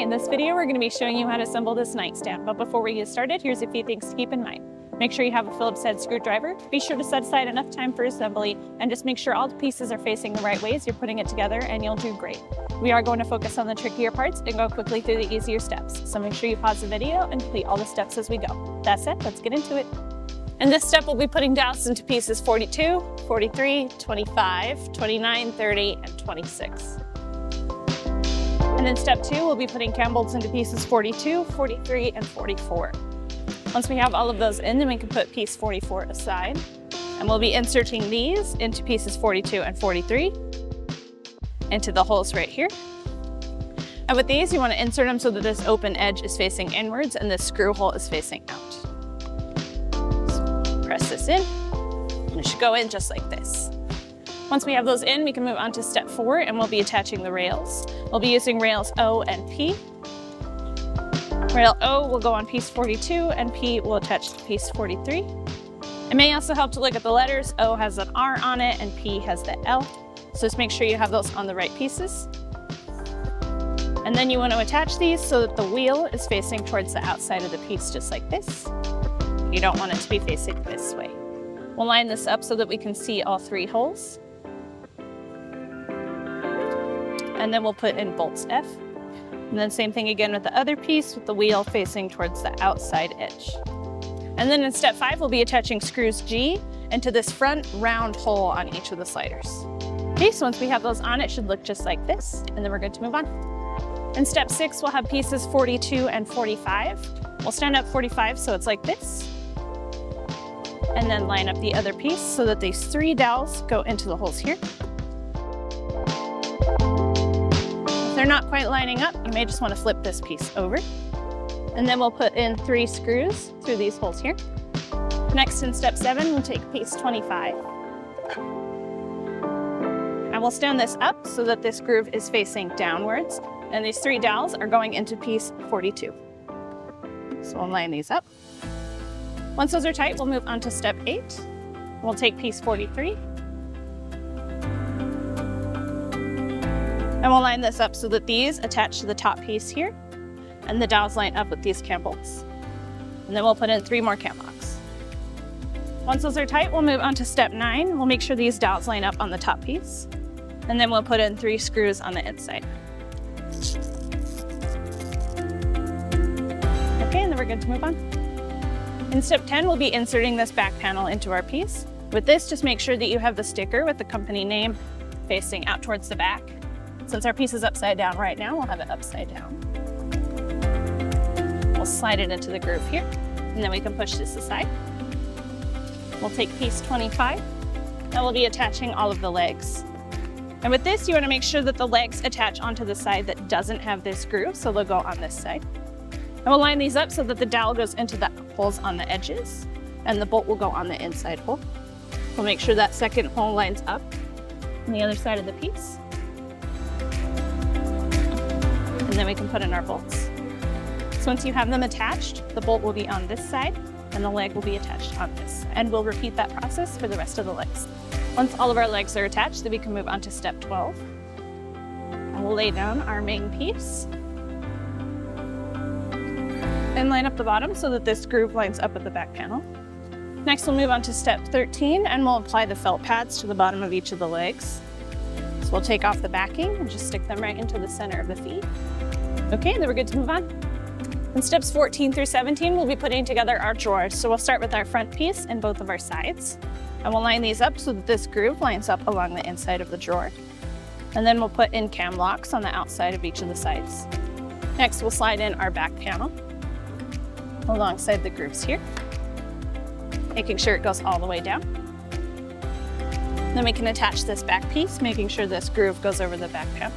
in this video we're going to be showing you how to assemble this nightstand, but before we get started, here's a few things to keep in mind. Make sure you have a Phillips head screwdriver, be sure to set aside enough time for assembly, and just make sure all the pieces are facing the right way as you're putting it together, and you'll do great. We are going to focus on the trickier parts and go quickly through the easier steps, so make sure you pause the video and complete all the steps as we go. That's it, let's get into it. In this step, we'll be putting dowels into pieces 42, 43, 25, 29, 30, and 26. And in step 2, we'll be putting cam bolts into pieces 42, 43, and 44. Once we have all of those in, then we can put piece 44 aside. And we'll be inserting these into pieces 42 and 43 into the holes right here. And with these, you want to insert them so that this open edge is facing inwards and this screw hole is facing out. So press this in, and it should go in just like this. Once we have those in, we can move on to step 4, and we'll be attaching the rails. We'll be using rails O and P. Rail O will go on piece 42, and P will attach to piece 43. It may also help to look at the letters. O has an R on it, and P has the L. So just make sure you have those on the right pieces. And then you want to attach these so that the wheel is facing towards the outside of the piece, just like this. You don't want it to be facing this way. We'll line this up so that we can see all 3 holes. And then we'll put in bolts F. And then same thing again with the other piece, with the wheel facing towards the outside edge. And then in step 5, we'll be attaching screws G into this front round hole on each of the sliders. Okay, so once we have those on, it should look just like this, and then we're good to move on. In step 6, we'll have pieces 42 and 45. We'll stand up 45 so it's like this, and then line up the other piece so that these 3 dowels go into the holes here. If they're not quite lining up, you may just want to flip this piece over. And then we'll put in 3 screws through these holes here. Next, in step 7, we'll take piece 25. And we'll stand this up so that this groove is facing downwards, and these 3 dowels are going into piece 42. So we'll line these up. Once those are tight, we'll move on to step 8. We'll take piece 43. And we'll line this up so that these attach to the top piece here, and the dowels line up with these cam bolts. And then we'll put in 3 more cam locks. Once those are tight, we'll move on to step 9. We'll make sure these dowels line up on the top piece, and then we'll put in 3 screws on the inside. Okay, and then we're good to move on. In step 10, we'll be inserting this back panel into our piece. With this, just make sure that you have the sticker with the company name facing out towards the back. Since our piece is upside down right now, we'll have it upside down. We'll slide it into the groove here, and then we can push this aside. We'll take piece 25, and we'll be attaching all of the legs. And with this, you want to make sure that the legs attach onto the side that doesn't have this groove, so they'll go on this side. And we'll line these up so that the dowel goes into the holes on the edges, and the bolt will go on the inside hole. We'll make sure that second hole lines up on the other side of the piece. And then we can put in our bolts. So once you have them attached, the bolt will be on this side, and the leg will be attached on this. And we'll repeat that process for the rest of the legs. Once all of our legs are attached, then we can move on to step 12. And we'll lay down our main piece and line up the bottom so that this groove lines up with the back panel. Next, we'll move on to step 13, and we'll apply the felt pads to the bottom of each of the legs. So we'll take off the backing and just stick them right into the center of the feet. Okay, then we're good to move on. In steps 14 through 17, we'll be putting together our drawers. So we'll start with our front piece and both of our sides. And we'll line these up so that this groove lines up along the inside of the drawer. And then we'll put in cam locks on the outside of each of the sides. Next, we'll slide in our back panel alongside the grooves here, making sure it goes all the way down. Then we can attach this back piece, making sure this groove goes over the back panel.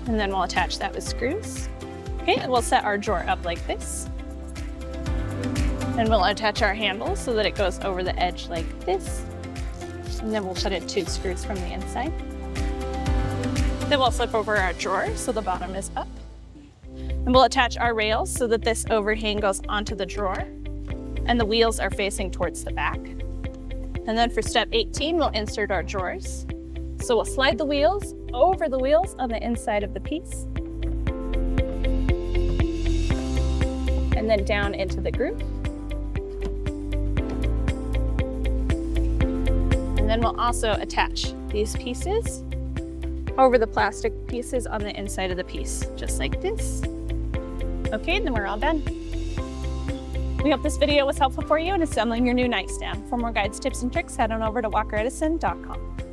And then we'll attach that with screws. Okay, and we'll set our drawer up like this. And we'll attach our handle so that it goes over the edge like this. And then we'll put in 2 screws from the inside. Then we'll flip over our drawer so the bottom is up. And we'll attach our rails so that this overhang goes onto the drawer and the wheels are facing towards the back. And then for step 18, we'll insert our drawers. So we'll slide the wheels over the wheels on the inside of the piece. and then down into the groove. And then we'll also attach these pieces over the plastic pieces on the inside of the piece, just like this. Okay, then we're all done. We hope this video was helpful for you in assembling your new nightstand. For more guides, tips, and tricks, head on over to walkeredison.com.